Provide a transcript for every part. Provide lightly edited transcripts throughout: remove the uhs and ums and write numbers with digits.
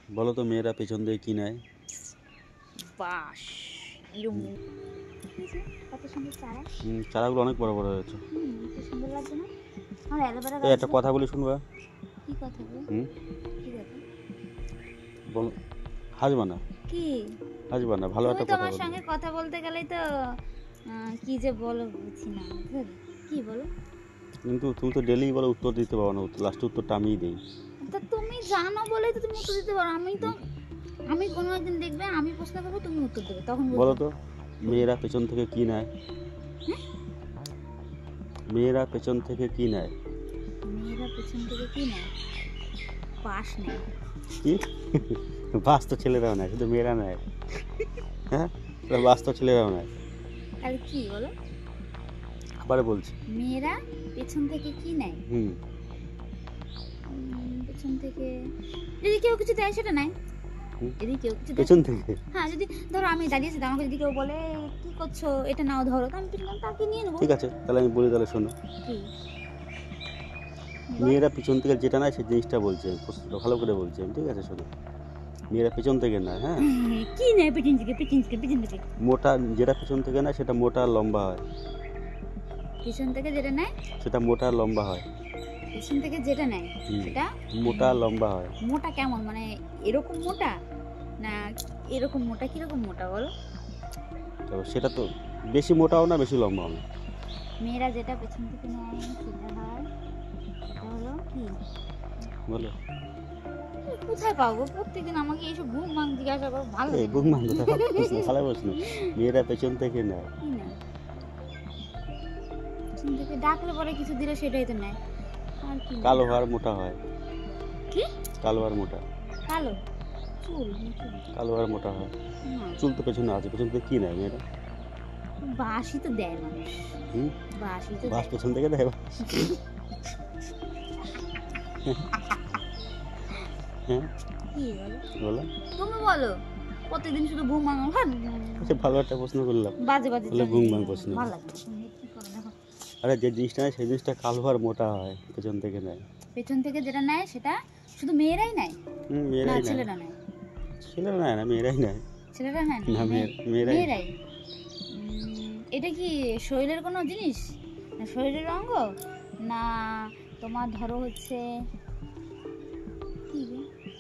বলো তো মেয়েরা পেছন দিয়ে কি নেয়? বাস এরম কত সুন্দর চারা। চারাগুলো অনেক বড় বড় হয়েছে। কি সুন্দর লাগছে না? আমার অ্যালোভেরা এই গাছ। একটা কথা বলি শুনবা? কি কথা গো? কি কথা? বল। হাসবা না, কি? হাসবা না, ভালো একটা তুমি তো কথা আমার বলবো। সঙ্গে কথা বলতে গেলেই তো কি যে বলো বুঝি না। কি বলো? কিন্তু তুমি তো ডেলি বলো উত্তর দিতে পারো না, লাস্টে উত্তরটা আমিই দিই। তা তুমি জানো বলেই তো তুমি উত্তর দিতে পারো। আমি কোনো একদিন দেখবে আমি প্রশ্ন করবো তুমি উত্তর দেবে, তখন বলো তো মেয়েরা পেছন থেকে কি নেয়? মেয়েরা পেছন থেকে কি নেয়? মেয়েরা পেছন থেকে কি নেয়? বাস নেয়। কি? বাস তো ছেলেরাও নেয়, শুধু মেয়েরা নেয়? হ্যাঁ, বাস তো ছেলেরাও নেয়। আর কি বলো? আবার বলছি, মেয়েরা পেছন থেকে কি নেয়? পেছন থেকে যদি কেউ কিছু দেয় সেটা নেয়। যদি কেউ কিছু দেয় পেছন থেকে। হ্যাঁ, যদি ধরো আমি দাঁড়িয়েছি, আমাকে যদি কেউ বলে কি করছো এটা নাও ধরো, তো আমি তাকে নিয়ে নেবো। ঠিক আছে, তাহলে আমি বলি, তাহলে শোনো। কি? মেয়েরা পিছন থেকে যেটা নেয় সেই জিনিসটা বলছে, প্রশ্নটা ভালো করে বলছি আমি, ঠিক আছে? শোনো, মেয়েরা পেছন থেকে নেয়। হ্যাঁ, কি নেয় পেছন থেকে? পেছন থেকে পেছন থেকে মোটা, যেটা পেছন থেকে নেয় সেটা মোটা আর লম্বা হয়। পেছন থেকে যেটা নেয় সেটা মোটা আর লম্বা হয়। পেছন থেকে যেটা নেয় সেটা মোটা আর লম্বা হয়। মোটা কেমন, মানে এরকম মোটা না এরকম মোটা? কিরকম মোটা বলো? তো সেটা তো বেশি মোটাও না, বেশি লম্বাও না। মেয়েরা যেটা পেছন থেকে নেয় সেটা হয়, সেটা হলো কি বলো। কোথায় পাবো? প্রত্যেকদিন আমাকে এইসব ঘুম ভাঙ জিজ্ঞাসা করো, ভালো এই বুক মাংস, ভালো প্রশ্ন। মেয়েরা পেছন থেকে নেয়। কি নেয় পেছন থেকে? ডাকলে পরে কিছু দিলে সেটাই তো নেয়। আর কি নেয়? কালো আর মোটা হয়। কি? কালো আর মোটা। কালো চুল নাকি? কালো আর মোটা হয়। না, চুল তো পেছনে আছে, পেছন থেকে কি নেয় মেয়েরা? বাঁশি তো দেয় মানুষ। বাঁশি তো বাস দেয়। পেছন থেকে দেয়। হ্যাঁ, কি বলো? বলো। তুমি বলো। প্রত্যেকদিন শুধু ঘুম ভাঙা। ভালো একটা প্রশ্ন করলাম। বাজে বাজে তাহলে ঘুম ভাঙ প্রশ্ন। ভালো লাগছে। কি করো দেখো। আরে যে জিনিসটা নেয় সেই জিনিসটা কালো আর মোটা হয়, পেছন থেকে নেয়। পেছন থেকে যেটা নেয় সেটা শুধু মেয়েরাই নেয় না মেয়েরাই নেয়। ছেলেরা নেয়? ছেলেরা নেয় না, মেয়েরাই নেয়। ছেলেরা নেয় না, না, মেয়েরাই। মেয়েরাই। এটা কি শরীরের কোনো জিনিস, না শরীরের অঙ্গ, না তোমার ধরো হচ্ছে কি গো?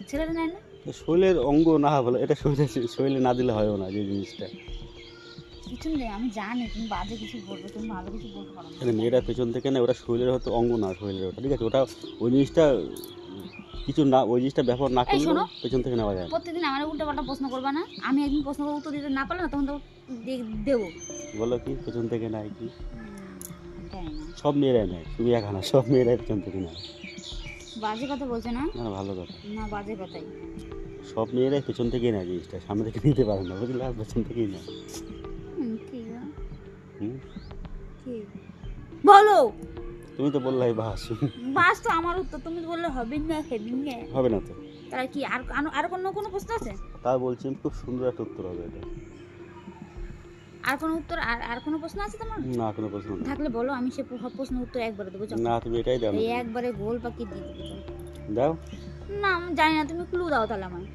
ছেলেরা নেয় না? শরীরের অঙ্গ না বলে, এটা শরীরে না দিলে হয়ও না যে জিনিসটা। পিছন দিয়ে আমি জানি তুমি বাজে কিছু বলবে, তুমি ভালো কিছু বলতে পারো না। মানে মেয়েরা পেছন থেকে নেয়, ওটা শরীরের হয়তো অঙ্গ না, শরীরের ওটা, ঠিক আছে? ওটা ওই জিনিসটা কিছু না, ওই জিনিসটা ব্যবহার না করলে শোনো, পেছন থেকে নেওয়া যায় না। প্রত্যেকদিন আমার উল্টো পাল্টা প্রশ্ন করবা না। আমি একদিন প্রশ্ন করে উত্তর দিতে না পারলে না, তখন তো দেবো। বলো কি পেছন থেকে নেয় কি? জানি না। সব মেয়েরাই নেয়, তুমি একা না, সব মেয়েরাই পেছন থেকে নেয়। বাজে কথা বলছে না? না, ভালো কথা। না, বাজে কথাই। সব মেয়েরাই পেছন থেকেই নেয় জিনিসটা, সামনে থেকে নিতে পারে না, বুঝলে? আর পেছন থেকেই নেয়। কি গো? হুম, কি বলো? তুমি তো বললে বাস। বাস তো আমার উত্তর, তুমি বললে হবে না, হেবিং না। হবে না তো। তাহলে কি আর আর কোনো প্রশ্ন আছে? তা বলছি, খুব সুন্দর একটা উত্তর হবে এটা। আর কোনো উত্তর, আর কোনো প্রশ্ন আছে তোমার? না, কোনো প্রশ্ন নেই। থাকলে বলো, আমি সে প্রশ্নের উত্তর একবারে দেবো। না, তুমি এটাই দাও না। এই একবারে গোল পাকি দিয়ে দেবো। দাও। না আমি জানি না, তুমি ক্লু দাও তাহলে আমায়।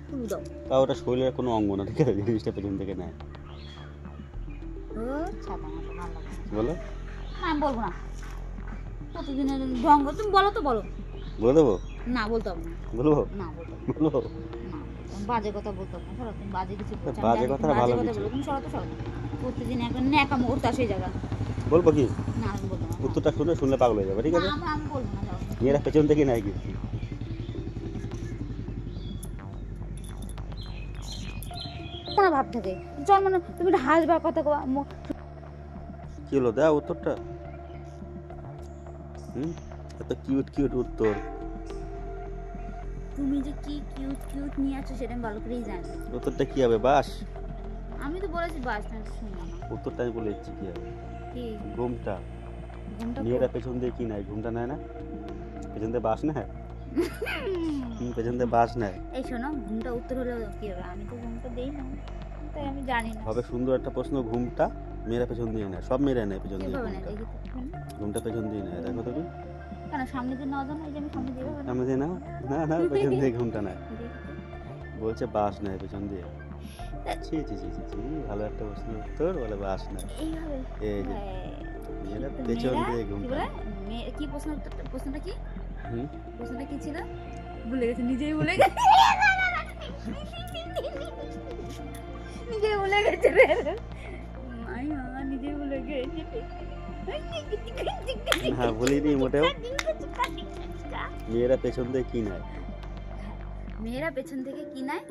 ক্লু দাও। তা ওটা শরীরের কোনো অঙ্গ না, ঠিক আছে? জিনিসটা পেছন থেকে নেয়। ও ছাতা মাথা ভালো লাগছে। বলো। না আমি বলবো না। প্রতিদিনের ঢঙ্গ, তুমি বলো তো বলো। বলে দেবো? না বলতে হবে না। বলবো? না বলতে হবে বলবো? না। বাজে কথা বলতে হবে না। সরো, তুমি বাজে কিছু বলছো। বাজে কথা ভালো কিছু। বলো, তুমি সরো তো সরো। প্রতিদিন একটা ন্যাকা মুহূর্ত আসে জায়গা। বলবো কি? না আমি বলবো না। উত্তরটা শুনলে পাগল হয়ে যাবে, ঠিক আছে? আমি বলবো না, যাও। মেয়েরা পেছন থেকে নেয় কি? কোনো ভাব থাকে চল, মানে তুমি একটা হাসবার কথা কবা। কি হলো, দাও উত্তরটা। এত কিউট কিউট উত্তর। তুমি যে কি কিউট কিউট নিয়ে আছো সেটা আমি ভালো করেই জানি। উত্তরটা কি হবে? বাস। আমি তো বলেছি বাস, না শুনো না। উত্তরটা আমি বলে দিচ্ছি কি হবে। কি? ঘুমটা। ঘুমটা মেয়েরা পেছন দিয়ে কি নেয়? ঘুমটা নেয় না? পেছন দিয়ে বাস নেয়। পেছন দিয়ে বাস নেয়। এই শোনো, ঘুমটা উত্তর হলে কি হবে? আমি তো ঘুমটা দেই না, তাই আমি জানি না। হবে সুন্দর একটা প্রশ্ন। ঘুমটা মেয়েরা পেছন দিয়ে নেয়, সব মেয়েরা নেয় পেছন দিয়ে কিভাবে না ঘুমটা। দেখি তো। ঘুমটা পেছন দিয়ে নেয়, দেখো তুমি। কেন সামনে দিয়ে নেওয়া যায় না? এই যে আমি সামনে দিয়ে সামনে দিয়ে নাও। না না, পেছন দিয়ে ঘুমটা নেয়। দেখি তো। বলছে বাস নেয় পেছন দিয়ে। ছি ছি ছি ছি ছি, ভালো একটা প্রশ্ন উত্তর, বলে বাস নেয়। এইভাবে এই যে হ্যাঁ। মেয়েরা তো পেছন মেয়েরা দিয়ে কি ঘুমটা বলে নেয়। কি প্রশ্ন প্রশ্নটা কি? হুম, প্রশ্নটা কি ছিল? ভুলে গেছে, নিজেই ভুলে গেছে। নিজেই ভুলে গেছে রে। মাই মা নিজেই ভুলে গেছে। না বলিনি মোটেও। মেয়েরা পেছন দিয়ে কি নেয়? মেয়েরা পেছন থেকে কি নেয়?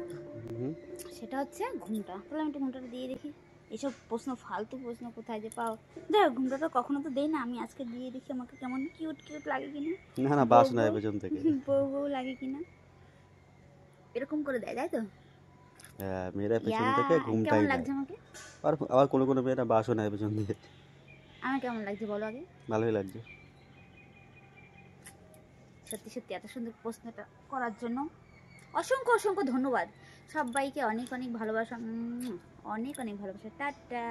হুম, সেটা হচ্ছে ঘুমটা। তাহলে আমি একটু ঘুমটাটা দিয়ে দেখি। এসব প্রশ্ন ফালতু প্রশ্ন কোথায় যে পাও। দেখ ঘুমটাটা কখনো তো দেই না, আমি আজকে দিয়ে দেখি আমাকে কেমন কিউট কিউট লাগে কিনা, না না, বউ বাস নেয় বউ পেছন থেকে। বউ বউ লাগে কিনা। এরকম করে দেয়, তাই তো? হ্যাঁ, মেয়েরা ইয়া, পেছন থেকে ঘুমটাই কেমন নেয়। লাগছে আমাকে? আর আবার কোনো কোনো মেয়েরা বাসও নেয় পেছন দিয়ে। আমার কেমন লাগছে বলো আগে? ভালোই লাগছে। সত্যি সত্যি এত সুন্দর প্রশ্নটা করার জন্য অসংখ্য অসংখ্য ধন্যবাদ। সবাইকে অনেক অনেক ভালোবাসা, অনেক অনেক ভালোবাসা। টাটা।